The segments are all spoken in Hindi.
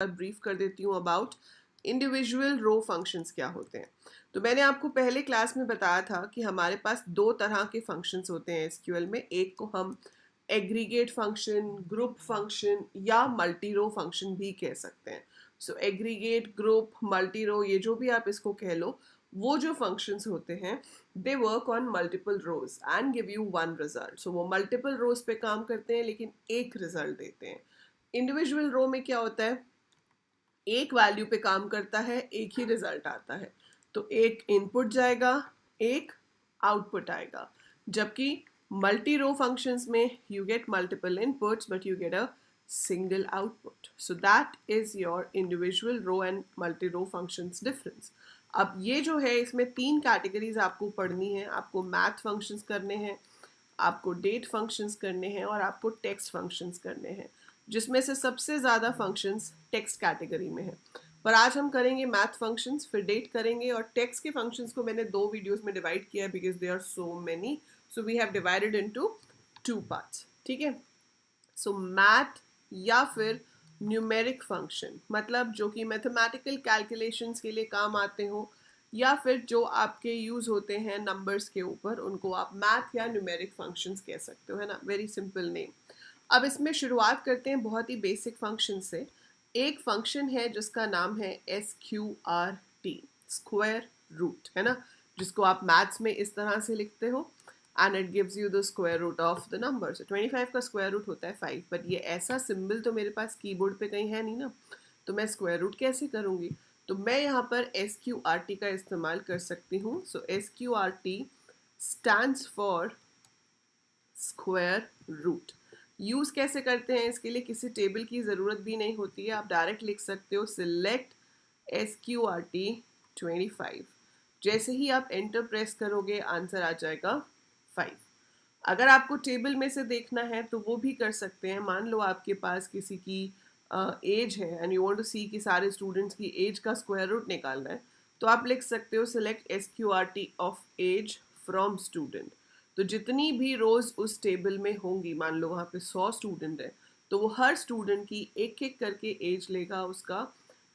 ब्रीफ कर देती हूँ अबाउट इंडिविजुअल रो फंक्शंस क्या होते हैं। तो मैंने आपको पहले क्लास में बताया था कि हमारे पास दो तरह के फंक्शंस होते हैं एसक्यूएल में। एक को हम एग्रीगेट फंक्शन, ग्रुप फंक्शन या मल्टी रो फंक्शन भी कह सकते हैं। सो एग्रीगेट, ग्रुप, मल्टी रो, ये जो भी आप इसको कह लो, वो जो फंक्शंस होते हैं they work on multiple rows and give you one result. So वो मल्टीपल रोज पे काम करते हैं लेकिन एक रिजल्ट देते हैं। इंडिविजुअल रो में क्या होता है, एक वैल्यू पे काम करता है, एक ही रिजल्ट आता है। तो एक इनपुट जाएगा, एक आउटपुट आएगा। जबकि मल्टी रो फंक्शंस में you get multiple inputs but you get a single output. So that is your individual row and multi row functions difference. अब ये जो है, इसमें तीन कैटेगरीज आपको पढ़नी है। आपको मैथ फंक्शंस करने हैं, आपको डेट फंक्शंस करने हैं और आपको टेक्स्ट फंक्शंस करने हैं, जिसमें से सबसे ज़्यादा फंक्शंस टेक्स्ट कैटेगरी में है। पर आज हम करेंगे मैथ फंक्शंस, फिर डेट करेंगे। और टेक्स्ट के फंक्शंस को मैंने दो वीडियोस में डिवाइड किया है because they are so many, so we have divided into 2 parts. ठीक है। सो मैथ या फिर न्यूमेरिक फंक्शन, मतलब जो कि मैथमेटिकल कैलकुलेशंस के लिए काम आते हो या फिर जो आपके यूज होते हैं नंबर्स के ऊपर, उनको आप मैथ या न्यूमेरिक फंक्शंस कह सकते हो, है ना। Very simple name. अब इसमें शुरुआत करते हैं बहुत ही बेसिक फंक्शन से। एक फंक्शन है जिसका नाम है SQRT, स्क्वायर रूट, है ना, जिसको आप मैथ्स में इस तरह से लिखते हो and it gives you the square root of the number. So 25 का स्क्वायर रूट होता है 5, बट ये ऐसा सिंबल तो मेरे पास कीबोर्ड पे कहीं है नहीं ना, तो मैं स्क्वायर रूट कैसे करूँगी। तो मैं यहाँ पर SQRT का इस्तेमाल कर सकती हूँ। So SQRT stands for square root. Use कैसे करते हैं, इसके लिए किसी टेबल की ज़रूरत भी नहीं होती है। आप डायरेक्ट लिख सकते हो सिलेक्ट SQRT 25। जैसे ही आप एंटर प्रेस करोगे आंसर आ जाएगा 5। अगर आपको टेबल में से देखना है तो वो भी कर सकते हैं। मान लो आपके पास किसी की एज है एंड यू वांट टू सी कि सारे स्टूडेंट्स की एज का स्क्वायर रूट निकालना है, तो आप लिख सकते हो select SQRT of age from student. तो जितनी भी रोज उस टेबल में होंगी, मान लो वहाँ पे 100 स्टूडेंट है, तो वो हर स्टूडेंट की एक एक करके एज लेगा, उसका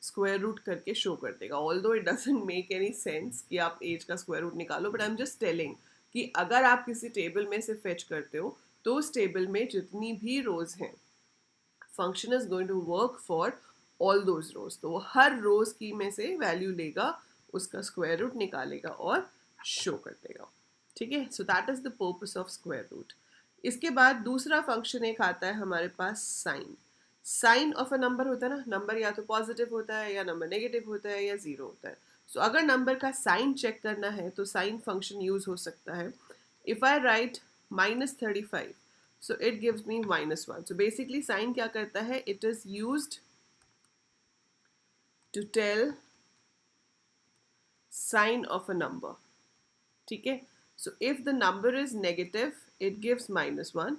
स्क्वायर रूट करके शो कर देगा। Although it doesn't make any sense कि आप एज का स्क्वायर रूट निकालो, but I am just telling कि अगर आप किसी टेबल में से फेच करते हो तो उस टेबल में जितनी भी रोज हैं, function is going to work for all those rows. तो वो हर रोज की में से वैल्यू लेगा, उसका स्क्वायर रूट निकालेगा और शो कर देगा। ठीक है। So that is the purpose of square root. इसके बाद दूसरा फंक्शन एक आता है हमारे पास sine. Sine of a number होता है ना, नंबर या तो पॉजिटिव होता है या नंबर नेगेटिव होता है या जीरो होता है। सो अगर नंबर का साइन चेक करना है तो साइन फंक्शन यूज हो सकता है। If I right -35, so it gives me -1. So basically sign क्या करता है, it is used to tell sign of a number. ठीक है। So if the number is negative, it gives -1.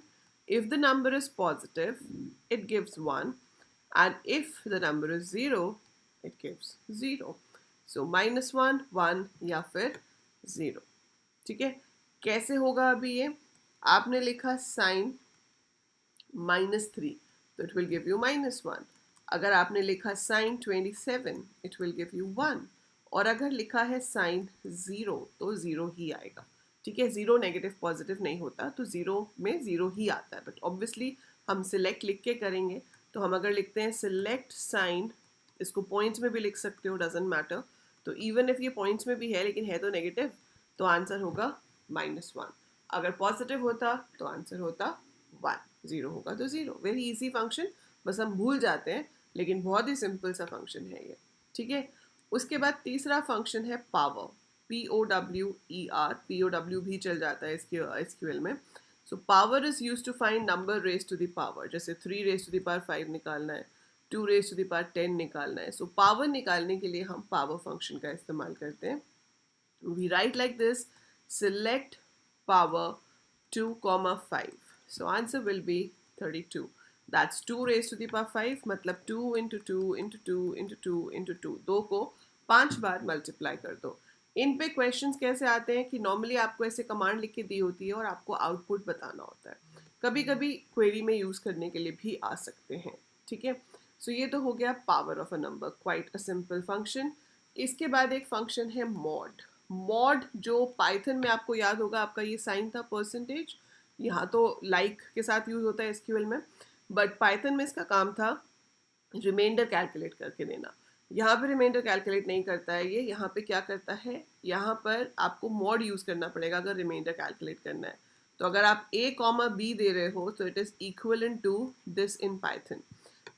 If the number is positive, it gives 1. And if the number is 0, it gives 0. So -1, 1 या फिर 0। ठीक है। कैसे होगा अभी ये, आपने लिखा साइन -3 तो इट विल गिव यू -1। अगर आपने लिखा sine 27 it will give you 1। और अगर लिखा है साइन 0 तो 0 ही आएगा। ठीक है। 0 नेगेटिव पॉजिटिव नहीं होता, तो 0 में 0 ही आता है। बट ऑब्वियसली हम सिलेक्ट लिख के करेंगे, तो हम अगर लिखते हैं सिलेक्ट साइन, इसको पॉइंट्स में भी लिख सकते हो, डजेंट मैटर। तो इवन इफ ये पॉइंट्स में भी है लेकिन है तो नेगेटिव, तो आंसर होगा -1। अगर पॉजिटिव होता तो आंसर होता 1, 0 होगा तो 0। वेरी इजी फंक्शन, बस हम भूल जाते हैं, लेकिन बहुत ही सिंपल सा फंक्शन है ये। ठीक है। उसके बाद तीसरा फंक्शन है पावर, POWER। POW भी चल जाता है इसके SQL में। So power is use to find number raise to the power. जैसे 3 रेज टू द पावर 5 निकालना है, 2 रेज टू द पावर 10 निकालना है। सो पावर निकालने के लिए हम पावर फंक्शन का इस्तेमाल करते हैं। We write like this, select power 2, 5. So answer will be 32. That's 2 raised to the power 5, मतलब 2 into 2 into 2 into 2 into 2, 2 को 5 बार मल्टीप्लाई कर दो। इन पे क्वेश्चंस कैसे आते हैं कि नॉर्मली आपको ऐसे कमांड लिख के दी होती है और आपको आउटपुट बताना होता है। कभी कभी क्वेरी में यूज़ करने के लिए भी आ सकते हैं। ठीक है। सो ये तो हो गया power of a number, quite a simple function. इसके बाद एक फंक्शन है मॉड। मॉड जो पाइथन में आपको याद होगा, आपका ये साइन था परसेंटेज, यहाँ तो लाइक के साथ यूज होता है एसक्यूएल में, बट पाइथन में इसका काम था रिमाइंडर कैलकुलेट करके देना। यहाँ पे रिमाइंडर कैलकुलेट नहीं करता है ये, यहाँ पे क्या करता है, यहाँ पर आपको मॉड यूज़ करना पड़ेगा अगर रिमाइंडर कैलकुलेट करना है। तो अगर आप a कॉमा b दे रहे हो तो it is equivalent to this in Python.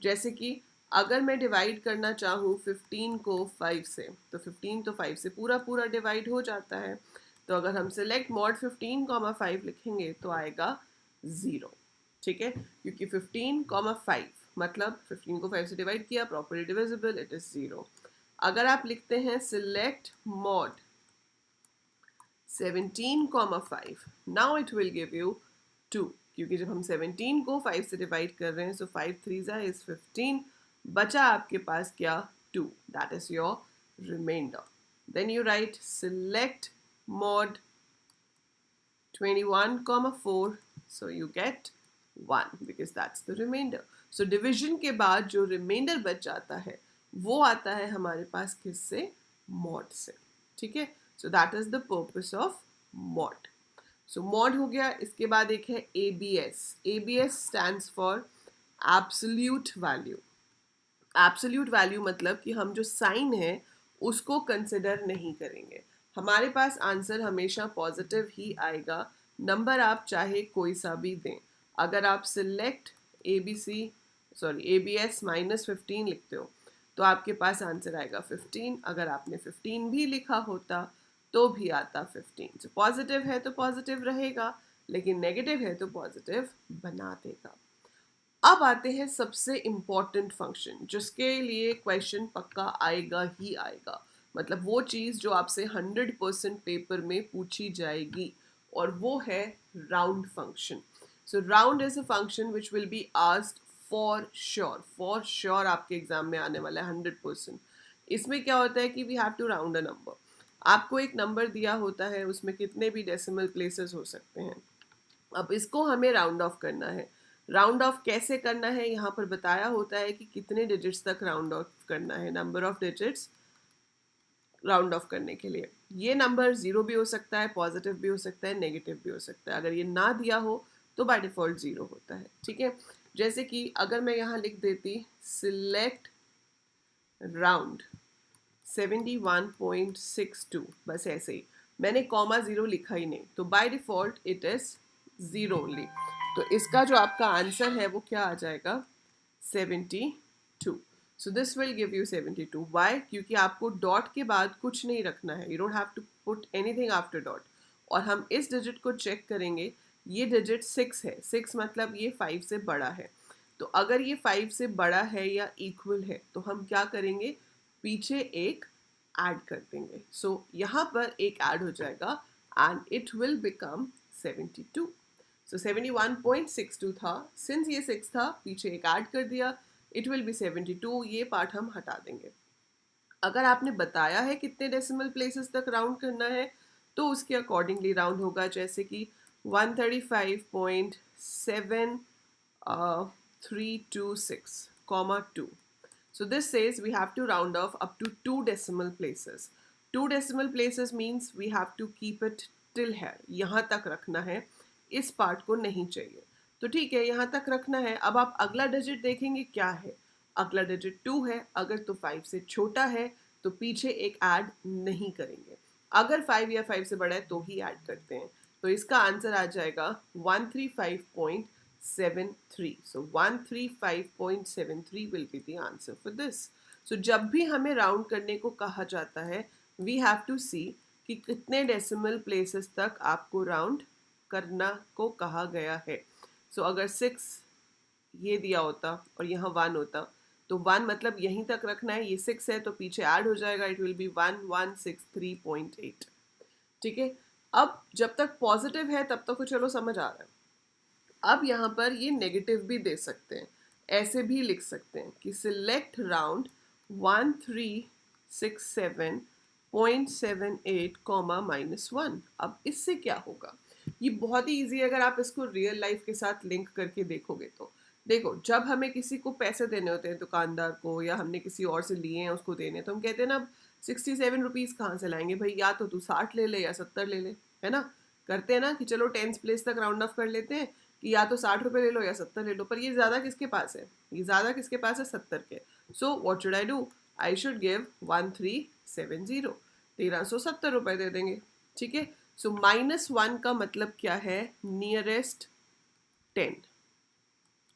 जैसे कि अगर मैं डिवाइड करना चाहूँ 15 को 5 से, तो 15 तो 5 से पूरा पूरा डिवाइड हो जाता है। तो अगर हम सिलेक्ट मॉड 15 कॉमा 5 लिखेंगे तो आएगा 0, ठीक है, क्योंकि 15 कॉमा 5 मतलब 15 को 5 से डिवाइड किया, प्रॉपर्ली डिविजिबल, इट इज़ 0। अगर आप लिखते हैं select mod 17 comma 5, now it will give you 2, क्योंकि जब हम 17 को 5 से डिवाइड कर रहे हैं, सो 5 3 इज 15, बचा आपके पास क्या, 2, that is your reminder. Then you write select mod 21 comma 4, so you get 1 because that's the remainder. So division के बाद जो remainder बच जाता है वो आता है हमारे पास किससे, mod से, ठीक है। So that is the purpose of mod. So mod हो गया। इसके बाद एक है ABS. ABS stands for absolute value. Absolute value मतलब कि हम जो साइन है उसको कंसिडर नहीं करेंगे, हमारे पास आंसर हमेशा पॉजिटिव ही आएगा, नंबर आप चाहे कोई सा भी दें। अगर आप सिलेक्ट ABS -15 लिखते हो तो आपके पास आंसर आएगा 15, अगर आपने 15 भी लिखा होता तो भी आता 15। तो पॉजिटिव है तो पॉजिटिव रहेगा, लेकिन नेगेटिव है तो पॉजिटिव बना देगा। अब आते हैं सबसे इम्पॉर्टेंट फंक्शन जिसके लिए क्वेश्चन पक्का आएगा ही आएगा, मतलब वो चीज़ जो आपसे 100% पेपर में पूछी जाएगी, और वो है round function. So round is a function which will be asked for sure आपके एग्जाम में आने वाला है 100%। इसमें क्या होता है कि we have to round a number. आपको एक नंबर दिया होता है, उसमें कितने भी डेसिमल प्लेसेस हो सकते हैं, अब इसको हमें राउंड ऑफ करना है। राउंड ऑफ कैसे करना है, यहाँ पर बताया होता है कि कितने डिजिट्स तक राउंड ऑफ करना है, number of digits round of करने के लिए। ये नंबर 0 भी हो सकता है, पॉजिटिव भी हो सकता है, नेगेटिव भी हो सकता है। अगर ये ना दिया हो तो बाय डिफॉल्ट 0 होता है, ठीक है। जैसे कि अगर मैं यहाँ लिख देती सिलेक्ट राउंड 71.62, बस ऐसे ही, मैंने कॉमा 0 लिखा ही नहीं, तो by default it is 0 only. तो इसका जो आपका आंसर है वो क्या आ जाएगा, 72। So this will give you 72। Why, क्योंकि आपको डॉट के बाद कुछ नहीं रखना है, you don't have to put anything after dot. और हम इस डिजिट को चेक करेंगे, ये डिजिट 6 है, 6 मतलब ये 5 से बड़ा है। तो अगर ये 5 से बड़ा है या इक्वल है तो हम क्या करेंगे, पीछे एक ऐड कर देंगे। सो यहाँ पर एक ऐड हो जाएगा एंड इट विल बिकम 72। सो 71.62 था, सिंस ये 6 था पीछे एक ऐड कर दिया, इट विल बी 72। ये पार्ट हम हटा देंगे। अगर आपने बताया है कितने डेसिमल प्लेसेस तक राउंड करना है तो उसके अकॉर्डिंगली राउंड होगा, जैसे कि 135.7326, 2. So this says we have to round off up to 2 decimal places. 2 decimal places means we have to keep it till here. यहाँ तक रखना है, इस पार्ट को नहीं चाहिए। तो ठीक है, यहाँ तक रखना है। अब आप अगला डिजिट देखेंगे क्या है, अगला डिजिट 2 है, अगर तो 5 से छोटा है तो पीछे एक ऐड नहीं करेंगे, अगर 5 या 5 से बड़ा है तो ही ऐड करते हैं। तो इसका आंसर आ जाएगा 135.73। So 135.73 will be the answer for this. So जब भी हमें राउंड करने को कहा जाता है वी हैव टू सी कि कितने डेसिमल प्लेसेस तक आपको राउंड करना को कहा गया है। सो अगर 6 ये दिया होता और यहाँ 1 होता तो 1 मतलब यहीं तक रखना है, ये 6 है तो पीछे ऐड हो जाएगा, इट विल बी 1163.8, ठीक है। अब जब तक पॉजिटिव है तब तक तो चलो समझ आ रहा है। अब यहाँ पर ये नेगेटिव भी दे सकते हैं, ऐसे भी लिख सकते हैं कि सिलेक्ट राउंड 1367.78 -1। अब इससे क्या होगा, ये बहुत ही ईजी है अगर आप इसको रियल लाइफ के साथ लिंक करके देखोगे तो। देखो, जब हमें किसी को पैसे देने होते हैं दुकानदार को, या हमने किसी और से लिए हैं उसको देने, तो हम कहते हैं ना 67 रुपीज़ कहाँ से लाएंगे भाई, या तो तू 60 ले ले या 70 ले ले, है ना। करते हैं ना कि चलो 10th प्लेस तक राउंड ऑफ कर लेते हैं कि या तो 60 रुपये ले लो या 70 ले लो, पर ये ज़्यादा किसके पास है, ये ज़्यादा किसके पास है, 70 के। So what should I do, I should give 1370, 1370 रुपये दे देंगे, ठीक है। सो -1 का मतलब क्या है, नियरेस्ट 10,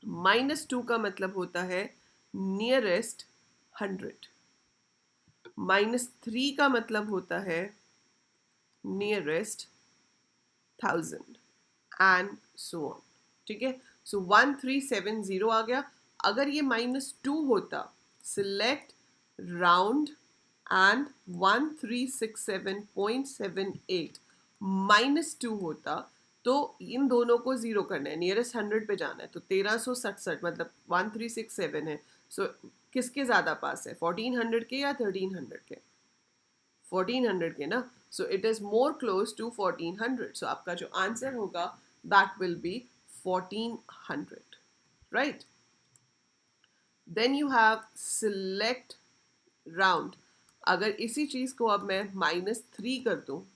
-2 का मतलब होता है नियरेस्ट 100, -3 का मतलब होता है नियरेस्ट 1000, एंड सो ऑन, ठीक है। सो 1370 आ गया। अगर ये -2 होता, सिलेक्ट राउंड एंड 1367.78, -2 होता तो इन दोनों को जीरो करना है, नियरेस्ट 100 पे जाना है, तो 1367 मतलब 1367 है। सो किसके ज़्यादा पास है, 1400 के या 1300 के, 1400 के ना। So it is more close to 1400, सो आपका जो आंसर होगा that will be 1400, right. Then you have select round. अगर इसी चीज़ को अब मैं -3 कर दूँ,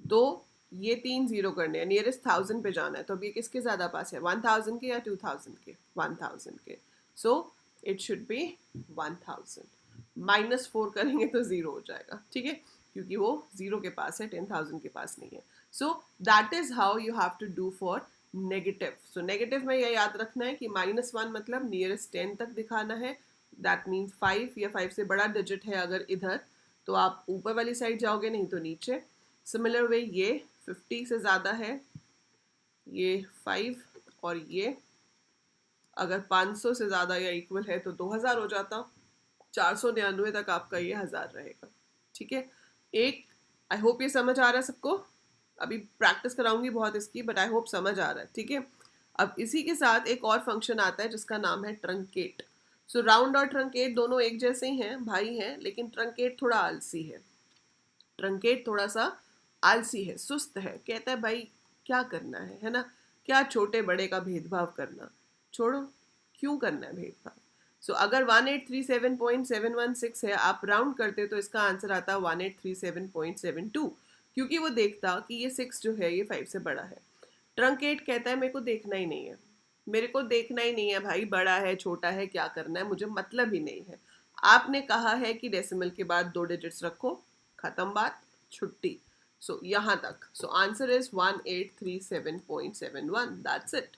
तो ये 3 जीरो करने हैं, नियरेस्ट 1000 पे जाना है, तो अब ये किसके ज़्यादा पास है, 1000 के या 2000 के, 1000 के। So it should be 1000। -4 करेंगे तो ज़ीरो हो जाएगा, ठीक है, क्योंकि वो ज़ीरो के पास है, 10,000 के पास नहीं है। So that is how you have to do for negative. So negative में यह याद रखना है कि -1 मतलब नियरेस्ट 10 तक दिखाना है, दैट मीन्स 5 या 5 से बड़ा डिजिट है अगर इधर, तो आप ऊपर वाली साइड जाओगे, नहीं तो नीचे। सिमिलर वे ये 50 से ज़्यादा है, ये 5, और ये अगर 500 से ज़्यादा या इक्वल है तो 2000 हो जाता, 499 तक आपका ये 1000 रहेगा, ठीक है। एक, आई होप ये समझ आ रहा है सबको, अभी प्रैक्टिस कराऊंगी बहुत इसकी, बट आई होप समझ आ रहा है, ठीक है। अब इसी के साथ एक और फंक्शन आता है जिसका नाम है ट्रंकेट। सो राउंड और ट्रंकेट दोनों एक जैसे ही हैं, भाई हैं, लेकिन ट्रंकेट थोड़ा आलसी है, ट्रंकेट थोड़ा सा आलसी है, सुस्त है, कहता है भाई क्या करना है ना, क्या छोटे बड़े का भेदभाव करना, छोड़ो, क्यों करना है भेदभाव। सो अगर 1837.716 है, आप राउंड करते तो इसका आंसर आता 1837.72, क्योंकि वो देखता कि ये 6 जो है ये 5 से बड़ा है। ट्रंकेट कहता है मेरे को देखना ही नहीं है, मेरे को देखना ही नहीं है भाई, बड़ा है छोटा है क्या करना है, मुझे मतलब ही नहीं है। आपने कहा है कि डेसिमल के बाद 2 डिजिट्स रखो, खत्म बात, छुट्टी। सो यहाँ तक। So answer is 1837.71, that's it.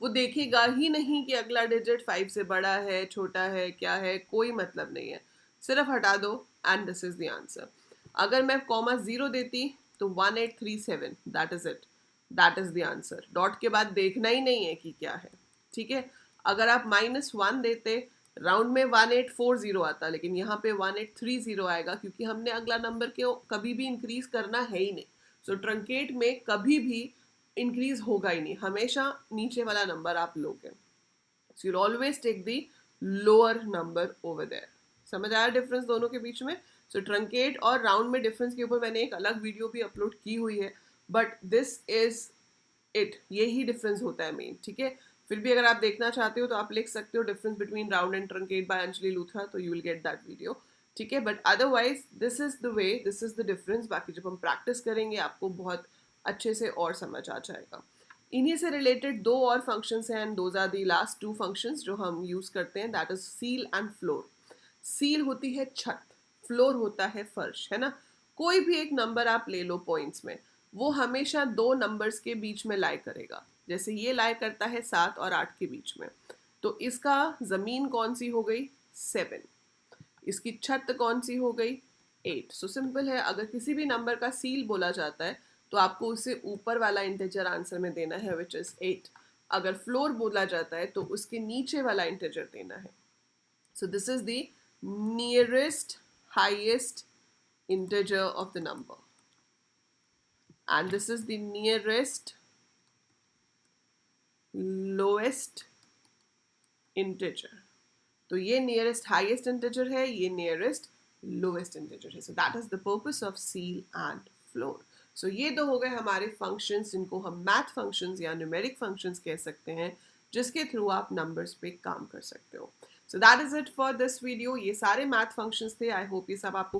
वो देखेगा ही नहीं कि अगला डिजिट 5 से बड़ा है छोटा है क्या है, कोई मतलब नहीं है, सिर्फ हटा दो and this is the answer. अगर मैं कॉमा 0 देती तो 1837, that is it, that is the answer. Dot के बाद देखना ही नहीं है कि क्या है, ठीक है। अगर आप -1 देते, राउंड में 1840 आता, लेकिन यहाँ पे 1830 आएगा, क्योंकि हमने अगला नंबर के कभी भी इंक्रीज करना है ही नहीं। सो ट्रंकेट में कभी भी इंक्रीज होगा ही नहीं, हमेशा नीचे वाला नंबर आप लोगे। So you always take the lower number over there. समझ आया डिफरेंस दोनों के बीच में। सो ट्रंकेट और राउंड में डिफरेंस के ऊपर मैंने एक अलग वीडियो भी अपलोड की हुई है, बट दिस इज इट, यही डिफरेंस होता है मेन, ठीक है। फिर भी अगर आप देखना चाहते हो तो आप लिख सकते हो difference between round and truncate by Anjali Luthra, तो you will get that video, ठीक है। But otherwise this is the way, this is the difference. बाकी जब हम प्रैक्टिस करेंगे आपको बहुत अच्छे से और समझ आ जाएगा। इन्हीं से रिलेटेड 2 और फंक्शंस हैं, and those are the last 2 functions जो हम यूज करते हैं, that is ceil and floor. Ceil होती है छत, फ्लोर होता है फर्श, है ना। कोई भी एक नंबर आप ले लो पॉइंट्स में, वो हमेशा 2 नंबर्स के बीच में लाई करेगा। जैसे ये लाई करता है 7 और 8 के बीच में, तो इसका जमीन कौन सी हो गई, 7, इसकी छत कौन सी हो गई, 8। सो सिंपल है, अगर किसी भी नंबर का सील बोला जाता है तो आपको उसे ऊपर वाला इंटीजर आंसर में देना है, विच इज 8। अगर फ्लोर बोला जाता है तो उसके नीचे वाला इंटीजर देना है। So this is the nearest highest integer of the number, and this is the nearest lowest integer. तो ये nearest highest integer है, ये nearest lowest integer है. So that is the purpose of seal and floor. So ये दो हो गए हमारे functions जिनको हम math functions या numeric functions कह सकते हैं, जिसके थ्रू आप नंबर्स पे काम कर सकते हो. सो that is it for this video. ये सारे मैथ फंक्शंस थे. आई होप ये सब आपको